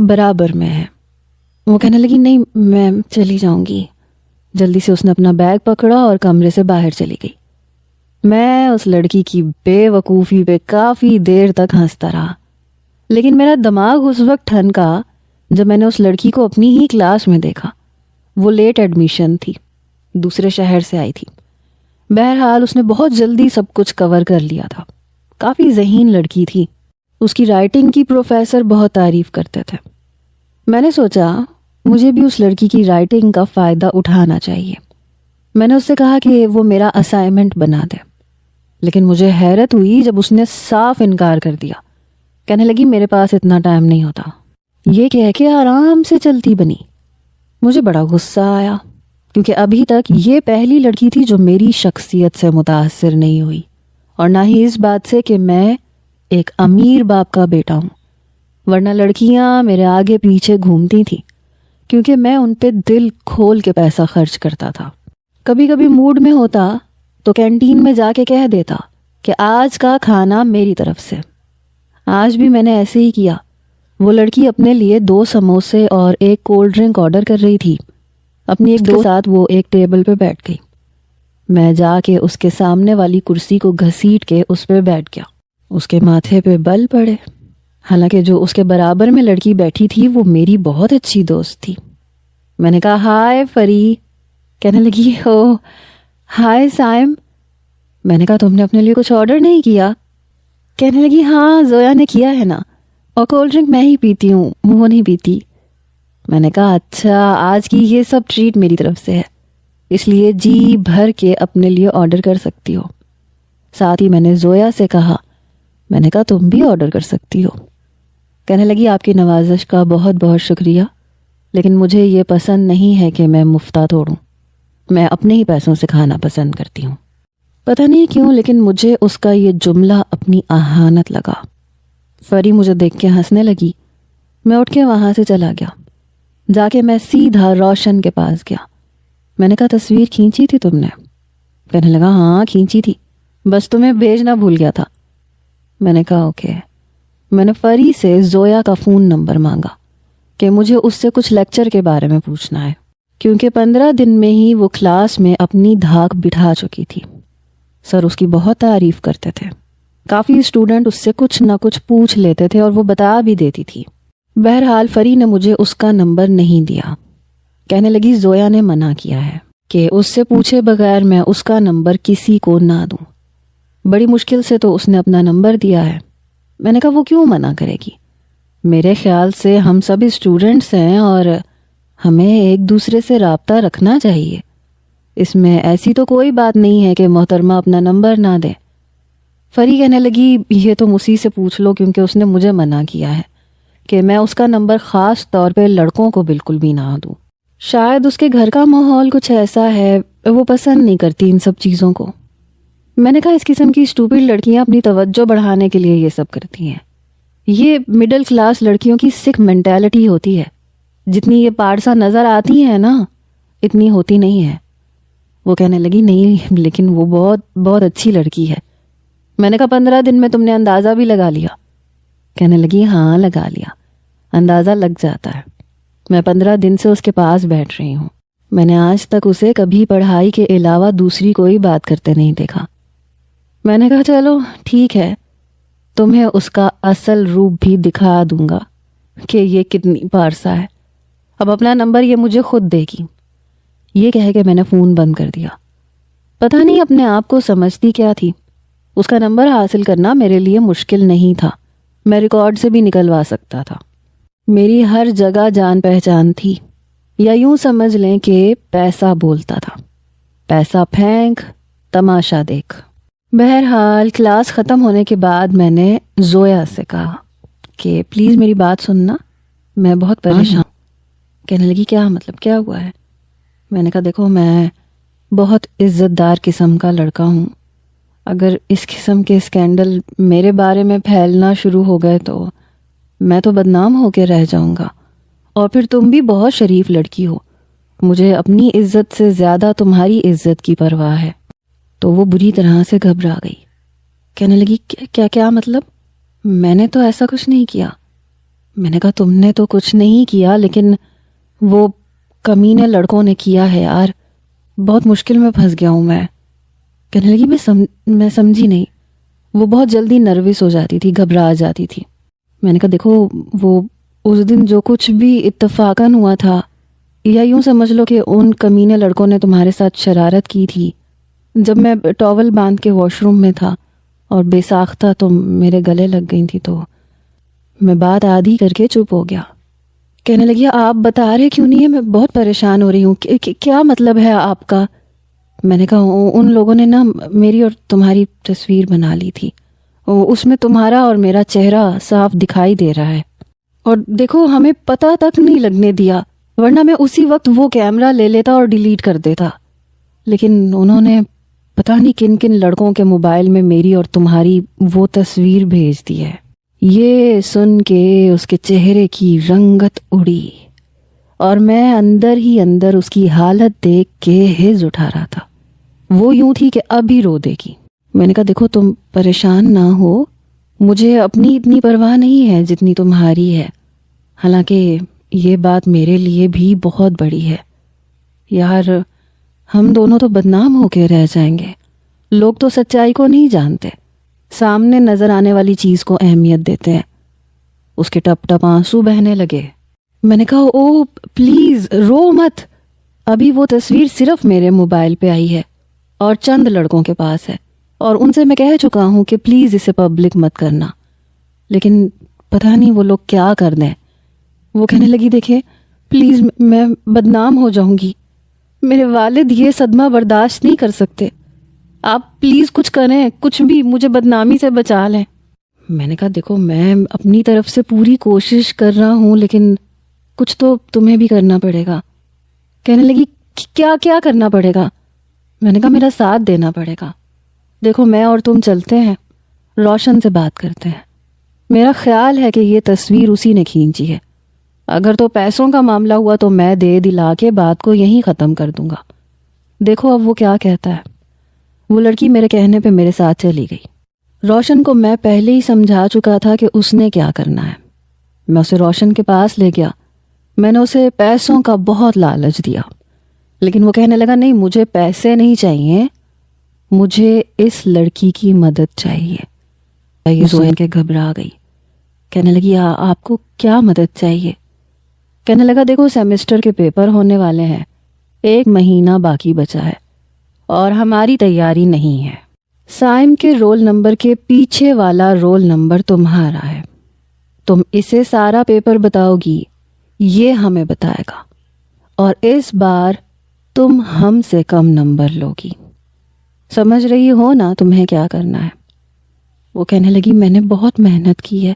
برابر میں ہے. وہ کہنے لگی نہیں میں چلی جاؤں گی. جلدی سے اس نے اپنا بیگ پکڑا اور کمرے سے باہر چلی گئی. میں اس لڑکی کی بے وقوفی پہ کافی دیر تک ہنستا رہا، لیکن میرا دماغ اس وقت ٹھنکا جب میں نے اس لڑکی کو اپنی ہی کلاس میں دیکھا. وہ لیٹ ایڈمیشن تھی، دوسرے شہر سے آئی تھی. بہرحال اس نے بہت جلدی سب کچھ کور کر لیا تھا. کافی ذہین لڑکی تھی. اس کی رائٹنگ کی پروفیسر بہت تعریف کرتے تھے. میں نے سوچا مجھے بھی اس لڑکی کی رائٹنگ کا فائدہ اٹھانا چاہیے. میں نے اس سے کہا کہ وہ میرا اسائنمنٹ بنا دے، لیکن مجھے حیرت ہوئی جب اس نے صاف انکار کر دیا. کہنے لگی میرے پاس اتنا ٹائم نہیں ہوتا. یہ کہہ کے آرام سے چلتی بنی. مجھے بڑا غصہ آیا کیونکہ ابھی تک یہ پہلی لڑکی تھی جو میری شخصیت سے متاثر نہیں ہوئی، اور نہ ہی اس بات سے کہ میں ایک امیر باپ کا بیٹا ہوں. ورنہ لڑکیاں میرے آگے پیچھے گھومتی تھیں کیونکہ میں ان پہ دل کھول کے پیسہ خرچ کرتا تھا. کبھی کبھی موڈ میں ہوتا تو کینٹین میں جا کے کہہ دیتا کہ آج کا کھانا میری طرف سے. آج بھی میں نے ایسے ہی کیا. وہ لڑکی اپنے لیے 2 سموسے اور 1 کولڈ ڈرنک آرڈر کر رہی تھی. اپنی ایک دوست کے ساتھ وہ ایک ٹیبل پہ بیٹھ گئی. میں جا کے اس کے سامنے والی کرسی کو گھسیٹ کے اس پہ بیٹھ گیا. اس کے ماتھے پہ بل پڑے. حالانکہ جو اس کے برابر میں لڑکی بیٹھی تھی وہ میری بہت اچھی دوست تھی. میں نے کہا ہائے فری. کہنے لگی ہو ہائے سائم. میں نے کہا تم نے اپنے لیے کچھ آرڈر نہیں کیا؟ کہنے لگی ہاں زویا نے کیا ہے نا، اور کولڈ ڈرنک میں ہی پیتی ہوں، وہ نہیں پیتی. میں نے کہا اچھا آج کی یہ سب ٹریٹ میری طرف سے ہے، اس لیے جی بھر کے اپنے لیے آرڈر کر سکتی ہو. ساتھ ہی میں نے زویا سے کہا، میں نے کہا تم بھی آرڈر کر سکتی ہو. کہنے لگی آپ کی نوازش کا بہت بہت شکریہ، لیکن مجھے یہ پسند نہیں ہے کہ میں مفتہ توڑوں. میں اپنے ہی پیسوں سے کھانا پسند کرتی ہوں. پتہ نہیں کیوں لیکن مجھے اس کا یہ جملہ اپنی اہانت لگا. فری مجھے دیکھ کے ہنسنے لگی. میں اٹھ کے وہاں سے چلا گیا. جا کے میں سیدھا روشن کے پاس گیا. میں نے کہا تصویر کھینچی تھی تم نے؟ کہنے لگا ہاں کھینچی تھی، بس تمہیں بھیجنا بھول گیا تھا. میں نے کہا اوکے. میں نے فری سے زویا کا فون نمبر مانگا کہ مجھے اس سے کچھ لیکچر کے بارے میں پوچھنا ہے، کیونکہ 15 دن میں ہی وہ کلاس میں اپنی دھاک بٹھا چکی تھی. سر اس کی بہت تعریف کرتے تھے. کافی اسٹوڈنٹ اس سے کچھ نہ کچھ پوچھ لیتے تھے اور وہ بتا بھی دیتی تھی. بہرحال فری نے مجھے اس کا نمبر نہیں دیا. کہنے لگی زویا نے منع کیا ہے کہ اس سے پوچھے بغیر میں اس کا نمبر کسی کو نہ دوں. بڑی مشکل سے تو اس نے اپنا نمبر دیا ہے. میں نے کہا وہ کیوں منع کرے گی؟ میرے خیال سے ہم سب اسٹوڈنٹس ہیں اور ہمیں ایک دوسرے سے رابطہ رکھنا چاہیے. اس میں ایسی تو کوئی بات نہیں ہے کہ محترمہ اپنا نمبر نہ دے. فری کہنے لگی یہ تو اسی سے پوچھ لو کیونکہ اس نے مجھے منع کیا ہے کہ میں اس کا نمبر خاص طور پہ لڑکوں کو بالکل بھی نہ دوں. شاید اس کے گھر کا ماحول کچھ ایسا ہے، وہ پسند نہیں کرتی ان سب چیزوں کو. میں نے کہا اس قسم کی اسٹوپڈ لڑکیاں اپنی توجہ بڑھانے کے لیے یہ سب کرتی ہیں. یہ مڈل کلاس لڑکیوں کی سکھ مینٹیلٹی ہوتی ہے. جتنی یہ پارسا نظر آتی ہیں نا اتنی ہوتی نہیں ہے. وہ کہنے لگی نہیں لیکن وہ بہت بہت اچھی لڑکی ہے. میں نے کہا 15 دن میں تم نے اندازہ بھی لگا لیا؟ کہنے لگی ہاں لگا لیا، اندازہ لگ جاتا ہے. میں 15 دن سے اس کے پاس بیٹھ رہی ہوں. میں نے آج تک اسے کبھی پڑھائی کے علاوہ دوسری کوئی بات کرتے نہیں دیکھا. میں نے کہا چلو ٹھیک ہے، تمہیں اس کا اصل روپ بھی دکھا دوں گا کہ یہ کتنی پارسا ہے. اب اپنا نمبر یہ مجھے خود دے گی. یہ کہہ کے میں نے فون بند کر دیا. پتہ نہیں اپنے آپ کو سمجھتی کیا تھی. اس کا نمبر حاصل کرنا میرے لیے مشکل نہیں تھا. میں ریکارڈ سے بھی نکلوا سکتا تھا. میری ہر جگہ جان پہچان تھی، یا یوں سمجھ لیں کہ پیسہ بولتا تھا. پیسہ پھینک تماشا دیکھ. بہرحال کلاس ختم ہونے کے بعد میں نے زویا سے کہا کہ پلیز میری بات سننا، میں بہت پریشان. کہنے لگی کیا مطلب کیا ہوا ہے؟ میں نے کہا دیکھو میں بہت عزت دار قسم کا لڑکا ہوں. اگر اس قسم کے اسکینڈل میرے بارے میں پھیلنا شروع ہو گئے تو میں تو بدنام ہو کے رہ جاؤں گا. اور پھر تم بھی بہت شریف لڑکی ہو، مجھے اپنی عزت سے زیادہ تمہاری عزت کی پرواہ ہے. تو وہ بری طرح سے گھبرا گئی. کہنے لگی کیا مطلب؟ میں نے تو ایسا کچھ نہیں کیا. میں نے کہا تم نے تو کچھ نہیں کیا، لیکن وہ کمینے لڑکوں نے کیا ہے یار، بہت مشکل میں پھنس گیا ہوں میں۔ کہنے لگی میں سمجھی نہیں۔ وہ بہت جلدی نروس ہو جاتی تھی، گھبرا جاتی تھی۔ میں نے کہا دیکھو وہ اس دن جو کچھ بھی اتفاقاً ہوا تھا، یا یوں سمجھ لو کہ ان کمینے لڑکوں نے تمہارے ساتھ شرارت کی تھی جب میں ٹاول باندھ کے واش روم میں تھا اور بے ساختہ تم میرے گلے لگ گئی تھی۔ تو میں بات آدھی کر کے چپ ہو گیا۔ کہنے لگی آپ بتا رہے کیوں نہیں ہے؟ میں بہت پریشان ہو رہی ہوں، کیا مطلب ہے آپ کا؟ میں نے کہا ان لوگوں نے نا میری اور تمہاری تصویر بنا لی تھی، اس میں تمہارا اور میرا چہرہ صاف دکھائی دے رہا ہے، اور دیکھو ہمیں پتہ تک نہیں لگنے دیا، ورنہ میں اسی وقت وہ کیمرہ لے لیتا اور ڈیلیٹ کر دیتا۔ لیکن انہوں نے پتہ نہیں کن کن لڑکوں کے موبائل میں میری اور تمہاری وہ تصویر بھیج دی ہے۔ یہ سن کے اس کے چہرے کی رنگت اڑی اور میں اندر ہی اندر اس کی حالت دیکھ کے ہز اٹھا رہا تھا۔ وہ یوں تھی کہ اب ہی رو دے گی۔ میں نے کہا دیکھو تم پریشان نہ ہو، مجھے اپنی اتنی پرواہ نہیں ہے جتنی تمہاری ہے، حالانکہ یہ بات میرے لیے بھی بہت بڑی ہے یار۔ ہم دونوں تو بدنام ہو کے رہ جائیں گے۔ لوگ تو سچائی کو نہیں جانتے، سامنے نظر آنے والی چیز کو اہمیت دیتے ہیں۔ اس کے ٹپ ٹپ آنسو بہنے لگے۔ میں نے کہا او پلیز رو مت، ابھی وہ تصویر صرف میرے موبائل پہ آئی ہے اور چند لڑکوں کے پاس ہے، اور ان سے میں کہہ چکا ہوں کہ پلیز اسے پبلک مت کرنا، لیکن پتہ نہیں وہ لوگ کیا کر دیں۔ وہ کہنے لگی دیکھیں پلیز میں بدنام ہو جاؤں گی، میرے والد یہ صدمہ برداشت نہیں کر سکتے، آپ پلیز کچھ کریں، کچھ بھی مجھے بدنامی سے بچا لیں۔ میں نے کہا دیکھو میں اپنی طرف سے پوری کوشش کر رہا ہوں، لیکن کچھ تو تمہیں بھی کرنا پڑے گا۔ کہنے لگی کیا کرنا پڑے گا؟ میں نے کہا میرا ساتھ دینا پڑے گا۔ دیکھو میں اور تم چلتے ہیں، روشن سے بات کرتے ہیں، میرا خیال ہے کہ یہ تصویر اسی نے کھینچی ہے، اگر تو پیسوں کا معاملہ ہوا تو میں دے دلا کے بات کو یہیں ختم کر دوں گا۔ دیکھو اب وہ کیا کہتا ہے۔ وہ لڑکی میرے کہنے پہ میرے ساتھ چلی گئی۔ روشن کو میں پہلے ہی سمجھا چکا تھا کہ اس نے کیا کرنا ہے۔ میں اسے روشن کے پاس لے گیا، میں نے اسے پیسوں کا بہت لالچ دیا، لیکن وہ کہنے لگا نہیں مجھے پیسے نہیں چاہیے، مجھے اس لڑکی کی مدد چاہیے۔ یہ سن کے گھبرا گئی، کہنے لگی آپ کو کیا مدد چاہیے؟ کہنے لگا دیکھو سیمسٹر کے پیپر ہونے والے ہیں، 1 مہینہ باقی بچا ہے اور ہماری تیاری نہیں ہے۔ سائم کے رول نمبر کے پیچھے والا رول نمبر تمہارا ہے، تم اسے سارا پیپر بتاؤ گی، یہ ہمیں بتائے گا، اور اس بار تم ہم سے کم نمبر لوگی۔ سمجھ رہی ہو نا تمہیں کیا کرنا ہے؟ وہ کہنے لگی میں نے بہت محنت کی ہے۔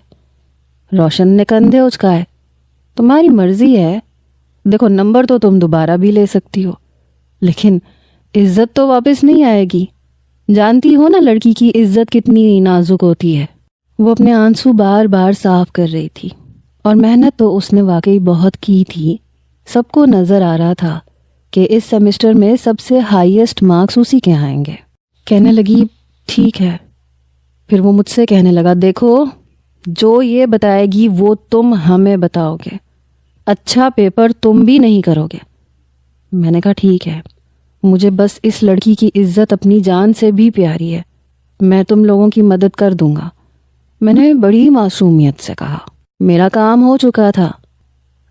روشن نے کندھے اچکائے، تمہاری مرضی ہے، دیکھو نمبر تو تم دوبارہ بھی لے سکتی ہو، لیکن عزت تو واپس نہیں آئے گی، جانتی ہو نا لڑکی کی عزت کتنی نازک ہوتی ہے۔ وہ اپنے آنسو بار بار صاف کر رہی تھی، اور محنت تو اس نے واقعی بہت کی تھی۔ سب کو نظر آ رہا تھا کہ اس سیمسٹر میں سب سے ہائیسٹ مارکس اسی کے آئیں گے۔ کہنے لگی ٹھیک ہے۔ پھر وہ مجھ سے کہنے لگا دیکھو جو یہ بتائے گی وہ تم ہمیں بتاؤ گے، اچھا پیپر تم بھی نہیں کرو گے۔ میں نے کہا ٹھیک ہے، مجھے بس اس لڑکی کی عزت اپنی جان سے بھی پیاری ہے، میں تم لوگوں کی مدد کر دوں گا۔ میں نے بڑی معصومیت سے کہا۔ میرا کام ہو چکا تھا،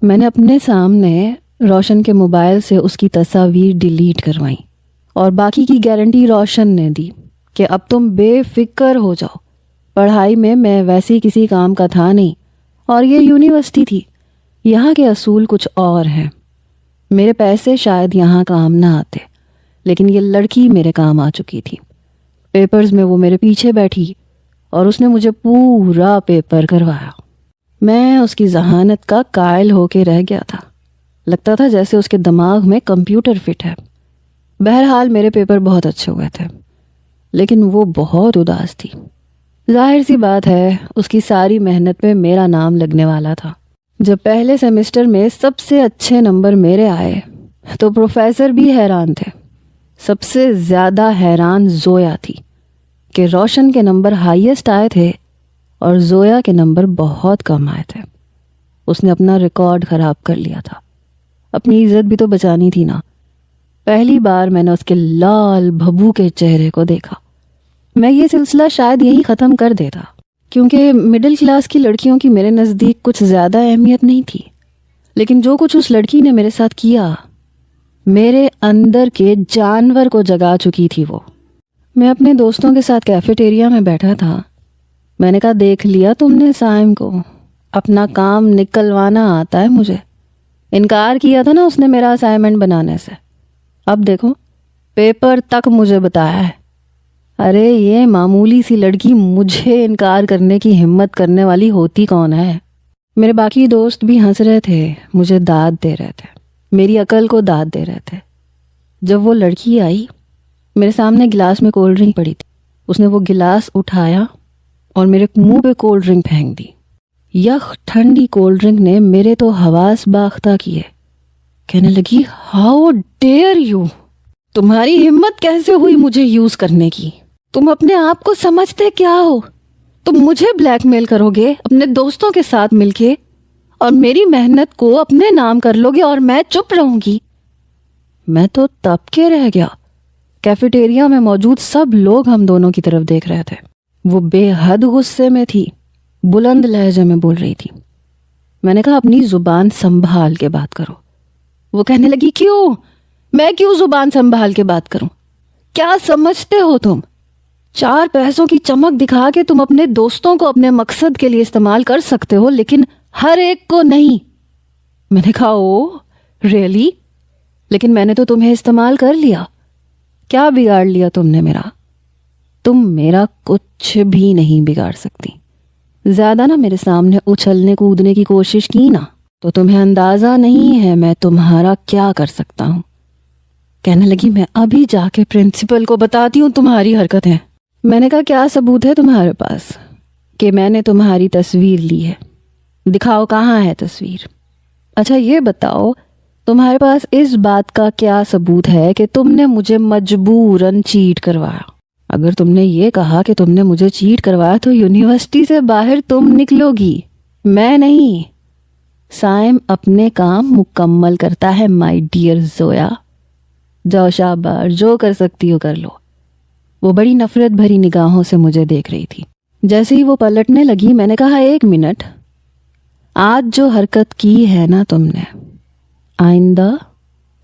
میں نے اپنے سامنے روشن کے موبائل سے اس کی تصاویر ڈیلیٹ کروائیں، اور باقی کی گارنٹی روشن نے دی کہ اب تم بے فکر ہو جاؤ، پڑھائی میں ویسی کسی کام کا تھا نہیں، اور یہ یونیورسٹی تھی، یہاں کے اصول کچھ اور ہیں۔ میرے پیسے شاید یہاں کام نہ آتے، لیکن یہ لڑکی میرے کام آ چکی تھی۔ پیپرز میں وہ میرے پیچھے بیٹھی اور اس نے مجھے پورا پیپر کروایا۔ میں اس کی ذہانت کا قائل ہو کے رہ گیا تھا، لگتا تھا جیسے اس کے دماغ میں کمپیوٹر فٹ ہے۔ بہرحال میرے پیپر بہت اچھے ہوئے تھے، لیکن وہ بہت اداس تھی۔ ظاہر سی بات ہے اس کی ساری محنت پہ میرا نام لگنے والا تھا۔ جب پہلے سیمسٹر میں سب سے اچھے نمبر میرے آئے تو پروفیسر بھی حیران تھے۔ سب سے زیادہ حیران زویا تھی کہ روشن کے نمبر ہائیسٹ آئے تھے اور زویا کے نمبر بہت کم آئے تھے۔ اس نے اپنا ریکارڈ خراب کر لیا تھا. اپنی عزت بھی تو بچانی تھی نا. پہلی بار میں نے اس کے لال بھبو کے چہرے کو دیکھا. میں یہ سلسلہ شاید یہی ختم کر دیتا، کیونکہ مڈل کلاس کی لڑکیوں کی میرے نزدیک کچھ زیادہ اہمیت نہیں تھی. لیکن جو کچھ اس لڑکی نے میرے ساتھ کیا، میرے اندر کے جانور کو جگا چکی تھی وہ. میں اپنے دوستوں کے ساتھ کیفیٹیریا میں بیٹھا تھا. میں نے کہا دیکھ لیا تم نے سائم کو، اپنا کام نکلوانا آتا ہے مجھے. انکار کیا تھا نا اس نے میرا اسائنمنٹ بنانے سے، اب دیکھو پیپر تک مجھے بتایا ہے. ارے یہ معمولی سی لڑکی مجھے انکار کرنے کی ہمت کرنے والی ہوتی کون ہے؟ میرے باقی دوست بھی ہنس رہے تھے، مجھے داد دے رہے تھے، میری عقل کو داد دے رہے تھے. جب وہ لڑکی آئی، میرے سامنے گلاس میں کولڈ ڈرنک پڑی تھی. اس نے وہ گلاس اٹھایا اور میرے منہ پہ کولڈ ڈرنک پھینک دی. یخ ٹھنڈی کولڈ ڈرنک نے میرے تو حواس باختہ کیے. کہنے لگی ہاؤ ڈیئر یو، تمہاری ہمت کیسے ہوئی مجھے یوز کرنے کی؟ تم اپنے آپ کو سمجھتے کیا ہو؟ تم مجھے بلیک میل کرو گے اپنے دوستوں کے ساتھ مل کے، اور میری محنت کو اپنے نام کر لو گے اور میں چپ رہوں گی؟ میں تو تب کے رہ گیا. کیفیٹیریا میں موجود سب لوگ ہم دونوں کی طرف دیکھ رہے تھے. وہ بے حد غصے میں تھی، بلند لہجے میں بول رہی تھی. میں نے کہا اپنی زبان سنبھال کے بات کرو. وہ کہنے لگی میں کیوں زبان سنبھال کے بات کروں؟ کیا سمجھتے ہو تم؟ 4 پیسوں کی چمک دکھا کے تم اپنے دوستوں کو اپنے مقصد کے لیے استعمال کر سکتے ہو، لیکن ہر ایک کو نہیں. میں نے کہا او ریئلی؟ لیکن میں نے تو تمہیں استعمال کر لیا. کیا بگاڑ لیا تم نے میرا؟ تم میرا کچھ بھی نہیں بگاڑ سکتی. زیادہ نا میرے سامنے اچھلنے کودنے کی کوشش کی نا تو تمہیں اندازہ نہیں ہے میں تمہارا کیا کر سکتا ہوں. کہنے لگی میں ابھی جا کے پرنسپل کو بتاتی ہوں تمہاری حرکتیں. میں نے کہا کیا ثبوت ہے تمہارے پاس کہ میں نے تمہاری تصویر لی ہے؟ دکھاؤ کہاں ہے تصویر. اچھا یہ بتاؤ تمہارے پاس اس بات کا کیا ثبوت ہے کہ تم نے مجھے مجبوراً چیٹ کروایا؟ اگر تم نے یہ کہا کہ تم نے مجھے چیٹ کروایا تو یونیورسٹی سے باہر تم نکلو گی، میں نہیں. سائم اپنے کام مکمل کرتا ہے مائی ڈیئر زویا. جاؤ شاباش، جو کر سکتی ہو کر لو. وہ بڑی نفرت بھری نگاہوں سے مجھے دیکھ رہی تھی. جیسے ہی وہ پلٹنے لگی میں نے کہا 1 منٹ، آج جو حرکت کی ہے نا تم نے، آئندہ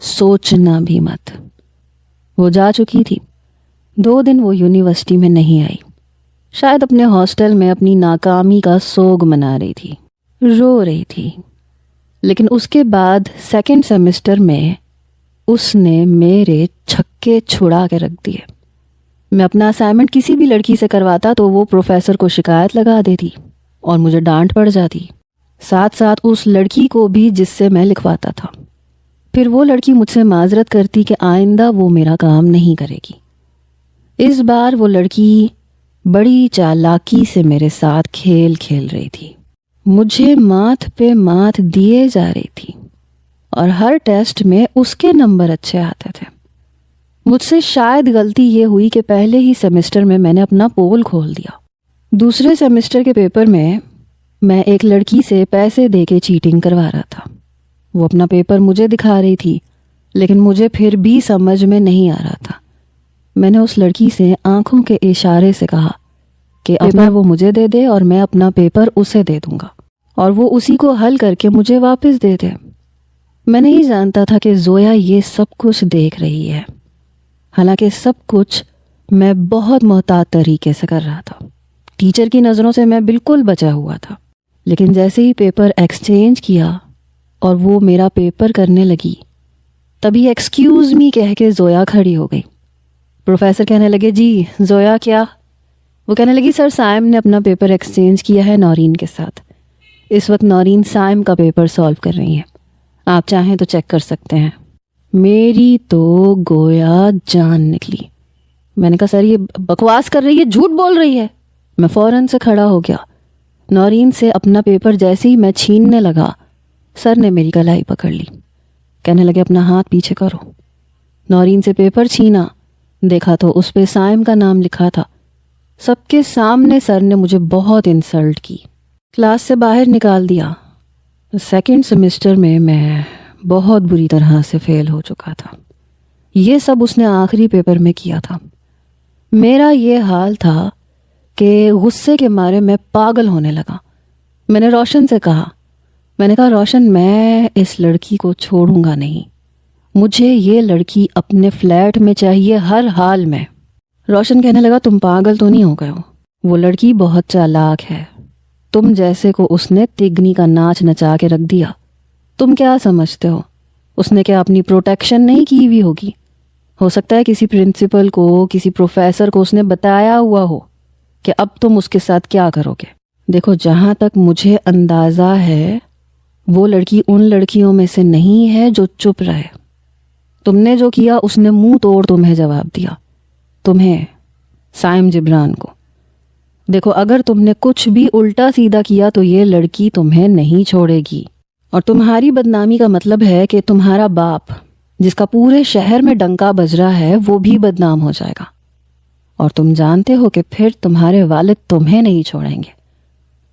سوچنا بھی مت. وہ جا چکی تھی. 2 دن وہ یونیورسٹی میں نہیں آئی. شاید اپنے ہاسٹل میں اپنی ناکامی کا سوگ منا رہی تھی، رو رہی تھی. لیکن اس کے بعد 2nd سیمسٹر میں اس نے میرے چھکے چھڑا کے رکھ دیے. میں اپنا اسائنمنٹ کسی بھی لڑکی سے کرواتا تو وہ پروفیسر کو شکایت لگا دیتی اور مجھے ڈانٹ پڑ جاتی، ساتھ ساتھ اس لڑکی کو بھی جس سے میں لکھواتا تھا. پھر وہ لڑکی مجھ سے معذرت کرتی کہ آئندہ وہ میرا کام نہیں کرے گی. اس بار وہ لڑکی بڑی چالاکی سے میرے ساتھ کھیل کھیل رہی تھی. مجھے ماتھ پہ ماتھ دیے جا رہی تھی اور ہر ٹیسٹ میں اس کے نمبر اچھے آتے تھے. مجھ سے شاید غلطی یہ ہوئی کہ پہلے ہی سیمسٹر میں نے اپنا پول کھول دیا. دوسرے سیمسٹر کے پیپر میں ایک لڑکی سے پیسے دے کے چیٹنگ کروا رہا تھا. وہ اپنا پیپر مجھے دکھا رہی تھی، لیکن مجھے پھر بھی سمجھ میں نہیں آ رہا تھا. میں نے اس لڑکی سے آنکھوں کے اشارے سے کہا کہ پیپر وہ مجھے دے دے اور میں اپنا پیپر اسے دے دوں گا اور وہ اسی کو حل کر کے مجھے واپس دے دے. میں نہیں جانتا تھا کہ زویا یہ سب کچھ دیکھ رہی ہے، حالانکہ سب کچھ میں بہت محتاط طریقے سے کر رہا تھا. ٹیچر کی نظروں سے میں بالکل بچا ہوا تھا. لیکن جیسے ہی پیپر ایکسچینج کیا اور وہ میرا پیپر کرنے لگی، تبھی ایکسکیوز می کہہ کے زویا کھڑی ہو گئی. پروفیسر کہنے لگے جی زویا کیا؟ وہ کہنے لگی سر سائم نے اپنا پیپر ایکسچینج کیا ہے نورین کے ساتھ. اس وقت نورین سائم کا پیپر سالو کر رہی ہے، آپ چاہیں تو چیک کر سکتے ہیں. میری تو گویا جان نکلی. میں نے کہا سر یہ بکواس کر رہی ہے، جھوٹ بول رہی ہے. میں فوراً سے کھڑا ہو گیا. نورین سے اپنا پیپر جیسے ہی میں چھیننے لگا، سر نے میری کلائی پکڑ لی. کہنے لگے اپنا ہاتھ پیچھے کرو. نورین سے پیپر چھینا، دیکھا تو اس پہ سائم کا نام لکھا تھا. سب کے سامنے سر نے مجھے بہت انسلٹ کی، کلاس سے باہر نکال دیا. سیکنڈ سیمسٹر میں بہت بری طرح سے فیل ہو چکا تھا. یہ سب اس نے آخری پیپر میں کیا تھا. میرا یہ حال تھا کہ غصے کے مارے میں پاگل ہونے لگا. میں نے روشن سے کہا، میں نے کہا روشن میں اس لڑکی کو چھوڑوں گا نہیں، مجھے یہ لڑکی اپنے فلیٹ میں چاہیے ہر حال میں. روشن کہنے لگا تم پاگل تو نہیں ہو گئے ہو، وہ لڑکی بہت چالاک ہے، تم جیسے کو اس نے تگنی کا ناچ نچا کے رکھ دیا. تم کیا سمجھتے ہو اس نے کیا اپنی پروٹیکشن نہیں کی ہوئی ہوگی؟ ہو سکتا ہے کسی پرنسپل کو، کسی پروفیسر کو اس نے بتایا ہوا ہو کہ اب تم اس کے ساتھ کیا کرو گے. دیکھو جہاں تک مجھے اندازہ ہے وہ لڑکی ان لڑکیوں میں سے نہیں ہے جو چپ رہے. تم نے جو کیا اس نے منہ توڑ تمہیں جواب دیا، تمہیں، سائم جبران کو. دیکھو اگر تم نے کچھ بھی الٹا سیدھا کیا تو یہ لڑکی تمہیں نہیں چھوڑے گی، اور تمہاری بدنامی کا مطلب ہے کہ تمہارا باپ جس کا پورے شہر میں ڈنکا بج رہا ہے وہ بھی بدنام ہو جائے گا، اور تم جانتے ہو کہ پھر تمہارے والد تمہیں نہیں چھوڑیں گے.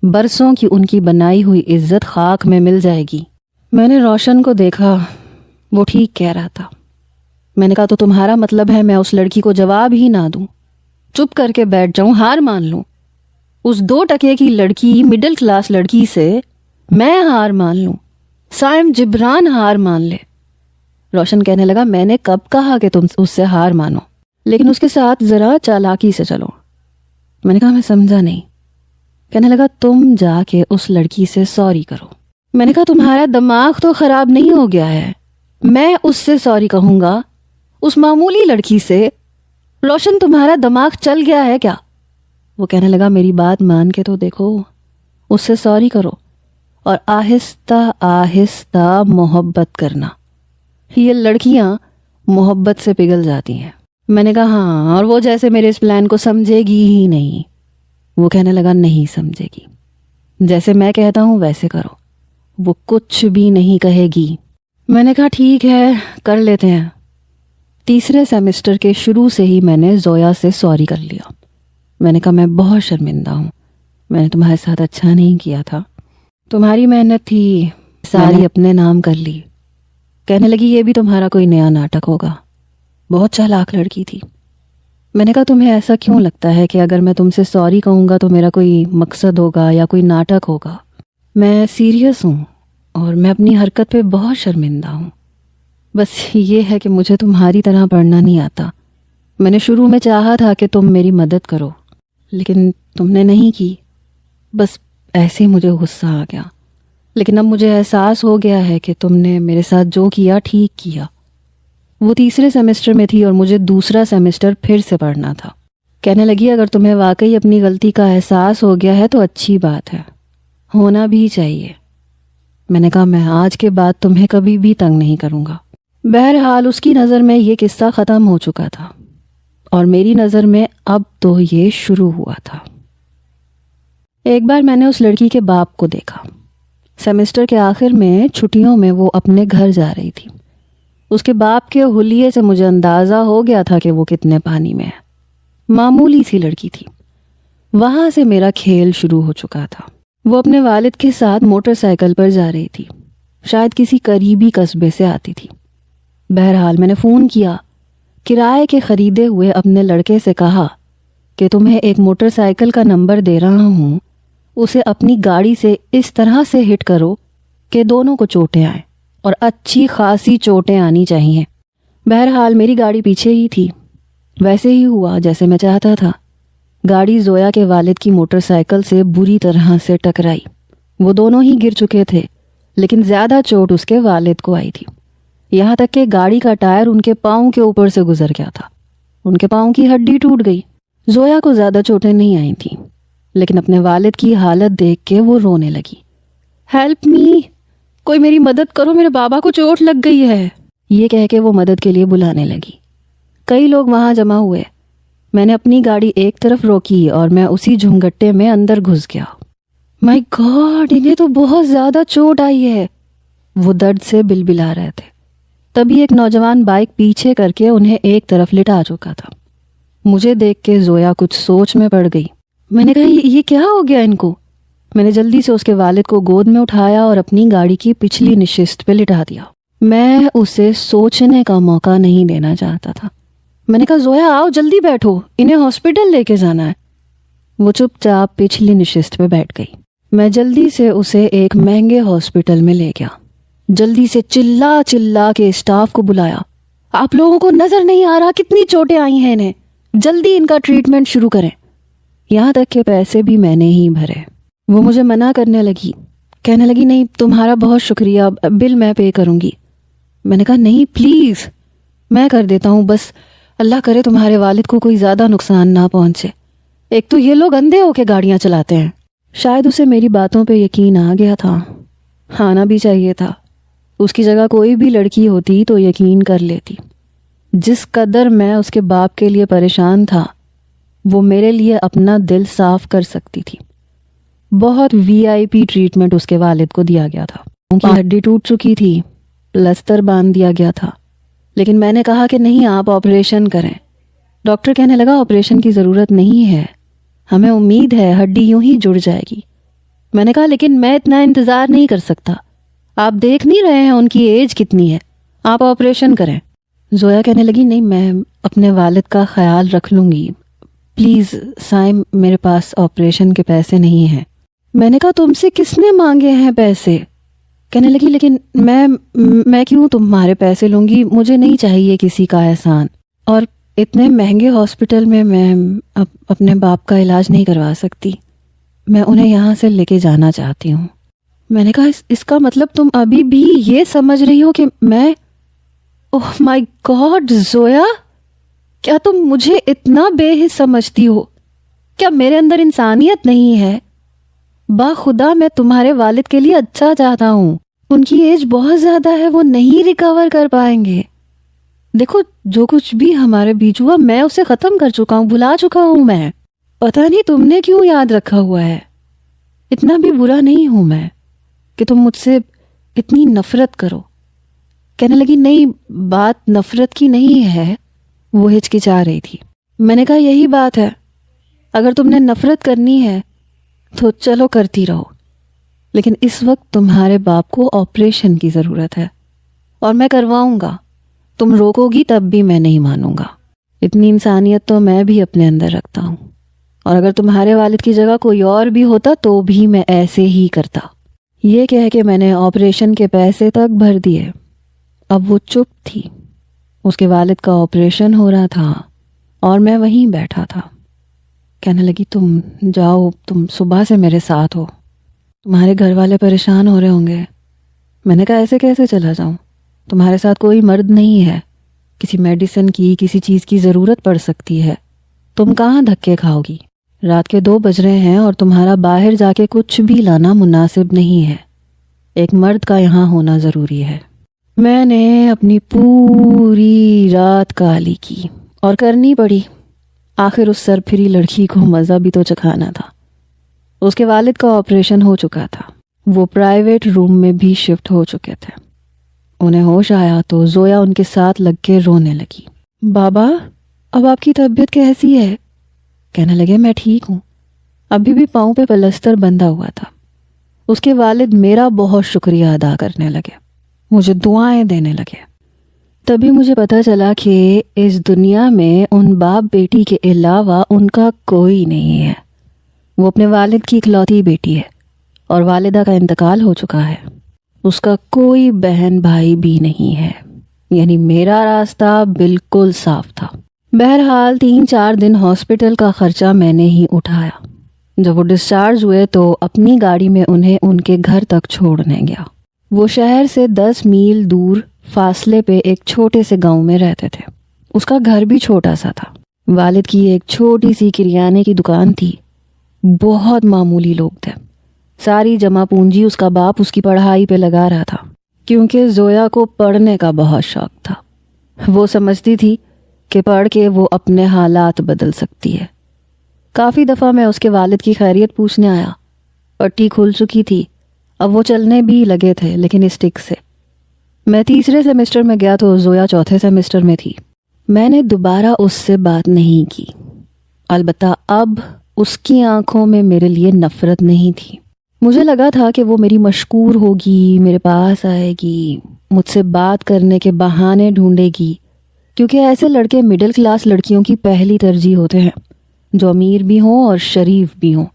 برسوں کی ان کی بنائی ہوئی عزت خاک میں مل جائے گی. میں نے روشن کو دیکھا، وہ ٹھیک کہہ رہا تھا. میں نے کہا تو تمہارا مطلب ہے میں اس لڑکی کو جواب ہی نہ دوں، چپ کر کے بیٹھ جاؤں، ہار مان لوں؟ اس 2 ٹکے کی لڑکی، مڈل کلاس لڑکی سے میں ہار مان لوں؟ سائم جبران ہار مان لے؟ روشن کہنے لگا میں نے کب کہا کہ تم اس سے ہار مانو، لیکن اس کے ساتھ ذرا چالاکی سے چلو. میں نے کہا میں سمجھا نہیں. کہنے لگا تم جا کے اس لڑکی سے سوری کرو. میں نے کہا تمہارا دماغ تو خراب نہیں ہو گیا ہے؟ میں اس سے سوری کہوں گا، اس معمولی لڑکی سے؟ روشن تمہارا دماغ چل گیا ہے کیا؟ وہ کہنے لگا میری بات مان کے تو دیکھو، اس سے سوری کرو اور آہستہ آہستہ محبت کرنا. یہ لڑکیاں محبت سے پگھل جاتی ہیں. میں نے کہا ہاں، اور وہ جیسے میرے اس پلان کو سمجھے گی ہی نہیں. وہ کہنے لگا نہیں سمجھے گی، جیسے میں کہتا ہوں ویسے کرو. وہ کچھ بھی نہیں کہے گی. میں نے کہا ٹھیک ہے کر لیتے ہیں. تیسرے سیمسٹر کے شروع سے ہی میں نے زویا سے سوری کر لیا. میں نے کہا میں بہت شرمندہ ہوں، میں نے تمہارے ساتھ اچھا نہیں کیا تھا، تمہاری محنت تھی ساری اپنے نام کر لی. کہنے لگی یہ بھی تمہارا کوئی نیا ناٹک ہوگا، بہت چالاک لڑکی تھی. میں نے کہا تمہیں ایسا کیوں لگتا ہے کہ اگر میں تم سے سوری کہوں گا تو میرا کوئی مقصد ہوگا یا کوئی ناٹک ہوگا؟ میں سیریس ہوں اور میں اپنی حرکت پہ بہت شرمندہ ہوں. بس یہ ہے کہ مجھے تمہاری طرح پڑھنا نہیں آتا. میں نے شروع میں چاہا تھا کہ تم میری مدد کرو، لیکن تم نے نہیں کی. بس ایسے ہی مجھے غصہ آ گیا، لیکن اب مجھے احساس ہو گیا ہے کہ تم نے میرے ساتھ جو کیا ٹھیک کیا. وہ تیسرے سیمسٹر میں تھی اور مجھے دوسرا سیمسٹر پھر سے پڑھنا تھا. کہنے لگی اگر تمہیں واقعی اپنی غلطی کا احساس ہو گیا ہے تو اچھی بات ہے، ہونا بھی چاہیے. میں نے کہا میں آج کے بعد تمہیں کبھی بھی تنگ نہیں کروں گا. بہرحال اس کی نظر میں یہ قصہ ختم ہو چکا تھا اور میری نظر میں اب تو یہ شروع ہوا تھا. ایک بار میں نے اس لڑکی کے باپ کو دیکھا. سیمسٹر کے آخر میں چھٹیوں میں وہ اپنے گھر جا رہی تھی. اس کے باپ کے حلیے سے مجھے اندازہ ہو گیا تھا کہ وہ کتنے پانی میں ہے. معمولی سی لڑکی تھی. وہاں سے میرا کھیل شروع ہو چکا تھا. وہ اپنے والد کے ساتھ موٹر سائیکل پر جا رہی تھی، شاید کسی قریبی قصبے سے آتی تھی. بہرحال میں نے فون کیا، کرائے کے خریدے ہوئے اپنے لڑکے سے کہا کہ تمہیں ایک موٹر سائیکل کا نمبر دے رہا ہوں، اسے اپنی گاڑی سے اس طرح سے ہٹ کرو کہ دونوں کو چوٹیں آئیں، اور اچھی خاصی چوٹیں آنی چاہیے. بہرحال میری گاڑی پیچھے ہی تھی. ویسے ہی ہوا جیسے میں چاہتا تھا. گاڑی زویا کے والد کی موٹر سائیکل سے بری طرح سے ٹکرائی. وہ دونوں ہی گر چکے تھے، لیکن زیادہ چوٹ اس کے والد کو آئی تھی. یہاں تک کہ گاڑی کا ٹائر ان کے پاؤں کے اوپر سے گزر گیا تھا. ان کے پاؤں کی ہڈی ٹوٹ گئی. زویا کو زیادہ چوٹیں نہیں آئی تھیں، لیکن اپنے والد کی حالت دیکھ کے وہ رونے لگی. ہیلپ می، کوئی میری مدد کرو، میرے بابا کو چوٹ لگ گئی ہے. یہ کہہ کے وہ مدد کے لیے بلانے لگی. کئی لوگ وہاں جمع ہوئے. میں نے اپنی گاڑی ایک طرف روکی اور میں اسی جھمگٹے میں اندر گھس گیا. مائی گاڈ، انہیں تو بہت زیادہ چوٹ آئی ہے. وہ درد سے بلبلا رہے تھے. تبھی ایک نوجوان بائک پیچھے کر کے انہیں ایک طرف لٹا چکا تھا. مجھے دیکھ کے زویا کچھ سوچ میں پڑ گئی. میں نے کہا یہ کیا ہو گیا ان کو؟ میں نے جلدی سے اس کے والد کو گود میں اٹھایا اور اپنی گاڑی کی پچھلی نشست پہ لٹا دیا۔ میں اسے سوچنے کا موقع نہیں دینا چاہتا تھا۔ میں نے کہا زویا آؤ جلدی بیٹھو، انہیں ہاسپٹل لے کے جانا ہے۔ وہ چپ چاپ پچھلی نشست پہ بیٹھ گئی۔ میں جلدی سے اسے ایک مہنگے ہاسپٹل میں لے گیا۔ جلدی سے چلا چلا کے اسٹاف کو بلایا، آپ لوگوں کو نظر نہیں آ رہا کتنی چوٹیں آئی ہیں انہیں، جلدی ان کا ٹریٹمنٹ شروع کریں۔ یہاں تک کہ پیسے بھی میں نے ہی بھرے۔ وہ مجھے منع کرنے لگی، کہنے لگی نہیں تمہارا بہت شکریہ، بل میں پے کروں گی۔ میں نے کہا نہیں پلیز میں کر دیتا ہوں، بس اللہ کرے تمہارے والد کو کوئی زیادہ نقصان نہ پہنچے، ایک تو یہ لوگ اندھے ہو کے گاڑیاں چلاتے ہیں۔ شاید اسے میری باتوں پہ یقین آ گیا تھا، آنا بھی چاہیے تھا۔ اس کی جگہ کوئی بھی لڑکی ہوتی تو یقین کر لیتی۔ جس قدر میں اس کے باپ کے لیے پریشان تھا وہ میرے لیے اپنا دل صاف کر سکتی تھی۔ بہت VIP ٹریٹمنٹ اس کے والد کو دیا گیا تھا، ان کی ہڈی ٹوٹ چکی تھی، پلستر باندھ دیا گیا تھا، لیکن میں نے کہا کہ نہیں آپ آپریشن کریں۔ ڈاکٹر کہنے لگا آپریشن کی ضرورت نہیں ہے، ہمیں امید ہے ہڈی یوں ہی جڑ جائے گی۔ میں نے کہا لیکن میں اتنا انتظار نہیں کر سکتا، آپ دیکھ نہیں رہے ہیں ان کی ایج کتنی ہے، آپ آپریشن کریں۔ زویا کہنے لگی نہیں میں اپنے والد کا خیال رکھ لوں گی، پلیز سائم میرے پاس آپریشن کے پیسے نہیں ہیں۔ میں نے کہا تم سے کس نے مانگے ہیں پیسے؟ کہنے لگی لیکن میں کیوں تمہارے پیسے لوں گی، مجھے نہیں چاہیے کسی کا احسان، اور اتنے مہنگے ہاسپٹل میں اپنے باپ کا علاج نہیں کروا سکتی، میں انہیں یہاں سے لے کے جانا چاہتی ہوں۔ میں نے کہا اس کا مطلب تم ابھی بھی یہ سمجھ رہی ہو کہ میں اوہ مائی گاڈ زویا، کیا تم مجھے اتنا بے حس سمجھتی ہو؟ کیا میرے اندر انسانیت نہیں ہے؟ خدا میں تمہارے والد کے لیے اچھا چاہتا ہوں، ان کی ایج بہت زیادہ ہے، وہ نہیں ریکور کر پائیں گے۔ دیکھو جو کچھ بھی ہمارے بیچ ہوا میں اسے ختم کر چکا ہوں، بھلا چکا ہوں، میں پتہ نہیں تم نے کیوں یاد رکھا ہوا ہے۔ اتنا بھی برا نہیں ہوں میں کہ تم مجھ سے اتنی نفرت کرو۔ کہنے لگی نہیں بات نفرت کی نہیں ہے، وہ ہچکچا رہی تھی۔ میں نے کہا یہی بات ہے، اگر تم نے نفرت کرنی ہے تو چلو کرتی رہو، لیکن اس وقت تمہارے باپ کو آپریشن کی ضرورت ہے اور میں کرواؤں گا، تم روکو گی تب بھی میں نہیں مانوں گا۔ اتنی انسانیت تو میں بھی اپنے اندر رکھتا ہوں، اور اگر تمہارے والد کی جگہ کوئی اور بھی ہوتا تو بھی میں ایسے ہی کرتا۔ یہ کہہ کہ میں نے آپریشن کے پیسے تک بھر دیے۔ اب وہ چپ تھی، اس کے والد کا آپریشن ہو رہا تھا اور میں وہیں بیٹھا تھا۔ کہنے لگی تم جاؤ، تم صبح سے میرے ساتھ ہو، تمہارے گھر والے پریشان ہو رہے ہوں گے۔ میں نے کہا ایسے کیسے چلا جاؤں، تمہارے ساتھ کوئی مرد نہیں ہے، کسی میڈیسن کی کسی چیز کی ضرورت پڑ سکتی ہے، تم کہاں دھکے کھاؤ گی؟ رات کے 2 بج رہے ہیں اور تمہارا باہر جا کے کچھ بھی لانا مناسب نہیں ہے، ایک مرد کا یہاں ہونا ضروری ہے۔ میں نے اپنی پوری رات کالی کی اور کرنی پڑی، آخر اس سرپھری لڑکی کو مزہ بھی تو چکھانا تھا۔ اس کے والد کا آپریشن ہو چکا تھا، وہ پرائیویٹ روم میں بھی شفٹ ہو چکے تھے۔ انہیں ہوش آیا تو زویا ان کے ساتھ لگ کے رونے لگی۔ بابا اب آپ کی طبیعت کیسی ہے؟ کہنے لگے میں ٹھیک ہوں، ابھی بھی پاؤں پہ پلستر بندھا ہوا تھا۔ اس کے والد میرا بہت شکریہ ادا کرنے لگے، مجھے دعائیں دینے لگے۔ تبھی مجھے پتہ چلا کہ اس دنیا میں ان باپ بیٹی کے علاوہ ان کا کوئی نہیں ہے۔ وہ اپنے والد کی اکلوتی بیٹی ہے اور والدہ کا انتقال ہو چکا ہے، اس کا کوئی بہن بھائی بھی نہیں ہے، یعنی میرا راستہ بالکل صاف تھا۔ بہرحال 3-4 دن ہاسپٹل کا خرچہ میں نے ہی اٹھایا۔ جب وہ ڈسچارج ہوئے تو اپنی گاڑی میں انہیں ان کے گھر تک چھوڑنے گیا۔ وہ شہر سے 10 میل دور فاصلے پہ ایک چھوٹے سے گاؤں میں رہتے تھے۔ اس کا گھر بھی چھوٹا سا تھا، والد کی ایک چھوٹی سی کریانے کی دکان تھی، بہت معمولی لوگ تھے۔ ساری جمع پونجی اس کا باپ اس کی پڑھائی پہ لگا رہا تھا، کیونکہ زویا کو پڑھنے کا بہت شوق تھا۔ وہ سمجھتی تھی کہ پڑھ کے وہ اپنے حالات بدل سکتی ہے۔ کافی دفعہ میں اس کے والد کی خیریت پوچھنے آیا، پٹی کھل چکی تھی، اب وہ چلنے بھی لگے تھے لیکن اسٹک سے۔ میں 3 سیمسٹر میں گیا تو زویا 4 سیمسٹر میں تھی۔ میں نے دوبارہ اس سے بات نہیں کی، البتہ اب اس کی آنکھوں میں میرے لیے نفرت نہیں تھی۔ مجھے لگا تھا کہ وہ میری مشکور ہوگی، میرے پاس آئے گی، مجھ سے بات کرنے کے بہانے ڈھونڈے گی، کیونکہ ایسے لڑکے مڈل کلاس لڑکیوں کی پہلی ترجیح ہوتے ہیں، جو امیر بھی ہوں اور شریف بھی ہوں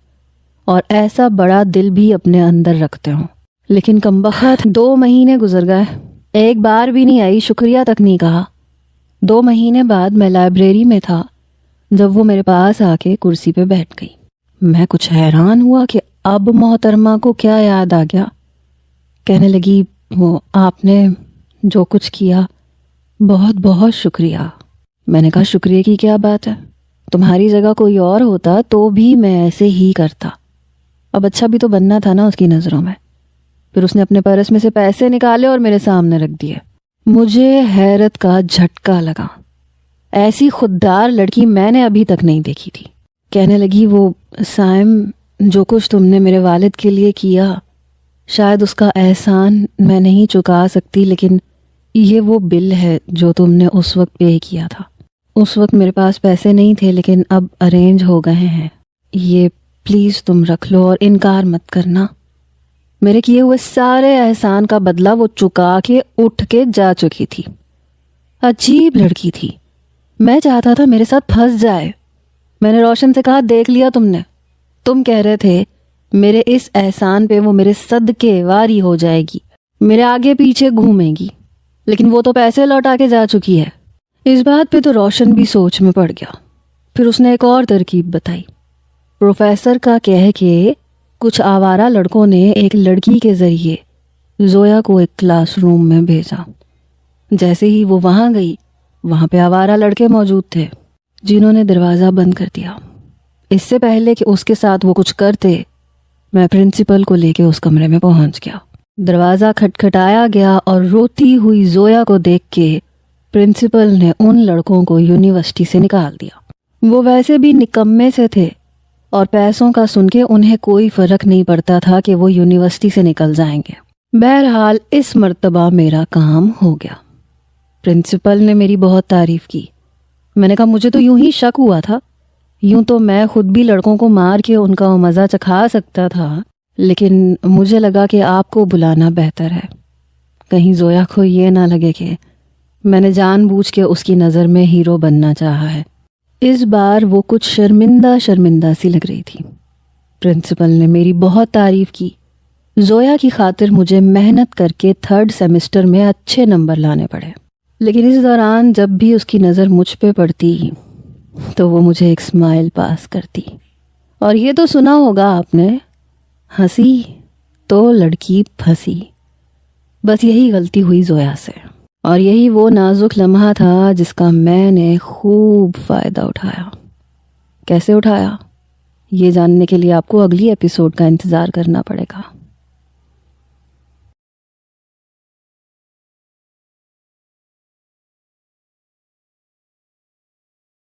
اور ایسا بڑا دل بھی اپنے اندر رکھتے ہوں۔ لیکن کمبخت 2 مہینے گزر گئے، ایک بار بھی نہیں آئی، شکریہ تک نہیں کہا۔ 2 مہینے بعد میں لائبریری میں تھا جب وہ میرے پاس آ کے کرسی پہ بیٹھ گئی۔ میں کچھ حیران ہوا کہ اب محترمہ کو کیا یاد آ گیا۔ کہنے لگی، وہ آپ نے جو کچھ کیا بہت بہت شکریہ۔ میں نے کہا شکریہ کی کیا بات ہے، تمہاری جگہ کوئی اور ہوتا تو بھی میں ایسے ہی کرتا۔ اب اچھا بھی تو بننا تھا نا اس کی نظروں میں۔ پھر اس نے اپنے پرس میں سے پیسے نکالے اور میرے سامنے رکھ دیے۔ مجھے حیرت کا جھٹکا لگا، ایسی خوددار لڑکی میں نے ابھی تک نہیں دیکھی تھی۔ کہنے لگی، وہ سائم، جو کچھ تم نے میرے والد کے لیے کیا شاید اس کا احسان میں نہیں چکا سکتی، لیکن یہ وہ بل ہے جو تم نے اس وقت پے کیا تھا۔ اس وقت میرے پاس پیسے نہیں تھے لیکن اب ارینج ہو گئے ہیں، یہ پلیز تم رکھ لو اور انکار مت کرنا۔ میرے کیے ہوئے سارے احسان کا بدلہ وہ چکا کے اٹھ کے جا چکی تھی۔ عجیب لڑکی تھی، میں چاہتا تھا میرے ساتھ پھنس جائے۔ میں نے روشن سے کہا، دیکھ لیا تم نے، تم کہہ رہے تھے میرے اس احسان پہ وہ میرے صدقے واری ہو جائے گی، میرے آگے پیچھے گھومے گی، لیکن وہ تو پیسے لوٹا کے جا چکی ہے۔ اس بات پہ تو روشن بھی سوچ میں پڑ گیا۔ پھر اس نے ایک اور ترکیب بتائی۔ پروفیسر کا کہہ کے کچھ آوارہ لڑکوں نے ایک لڑکی کے ذریعے زویا کو ایک کلاس روم میں بھیجا۔ جیسے ہی وہ وہاں گئی، وہاں پہ آوارہ لڑکے موجود تھے جنہوں نے دروازہ بند کر دیا۔ اس سے پہلے کہ اس کے ساتھ وہ کچھ کرتے، میں پرنسپل کو لے کے اس کمرے میں پہنچ گیا۔ دروازہ کھٹکھٹایا گیا اور روتی ہوئی زویا کو دیکھ کے پرنسپل نے ان لڑکوں کو یونیورسٹی سے نکال دیا۔ وہ ویسے بھی نکمے سے تھے اور پیسوں کا سن کے انہیں کوئی فرق نہیں پڑتا تھا کہ وہ یونیورسٹی سے نکل جائیں گے۔ بہرحال اس مرتبہ میرا کام ہو گیا۔ پرنسپل نے میری بہت تعریف کی۔ میں نے کہا مجھے تو یوں ہی شک ہوا تھا، یوں تو میں خود بھی لڑکوں کو مار کے ان کا مزہ چکھا سکتا تھا، لیکن مجھے لگا کہ آپ کو بلانا بہتر ہے، کہیں زویا کو یہ نہ لگے کہ میں نے جان بوجھ کے اس کی نظر میں ہیرو بننا چاہا ہے۔ اس بار وہ کچھ شرمندہ سی لگ رہی تھی۔ پرنسپل نے میری بہت تعریف کی۔ زویا کی خاطر مجھے محنت کر کے 3rd سیمسٹر میں اچھے نمبر لانے پڑے، لیکن اس دوران جب بھی اس کی نظر مجھ پہ پڑتی تو وہ مجھے ایک اسمائل پاس کرتی۔ اور یہ تو سنا ہوگا آپ نے، ہنسی تو لڑکی پھنسی۔ بس یہی غلطی ہوئی زویا سے، اور یہی وہ نازک لمحہ تھا جس کا میں نے خوب فائدہ اٹھایا۔ کیسے اٹھایا، یہ جاننے کے لیے آپ کو اگلی ایپیسوڈ کا انتظار کرنا پڑے گا۔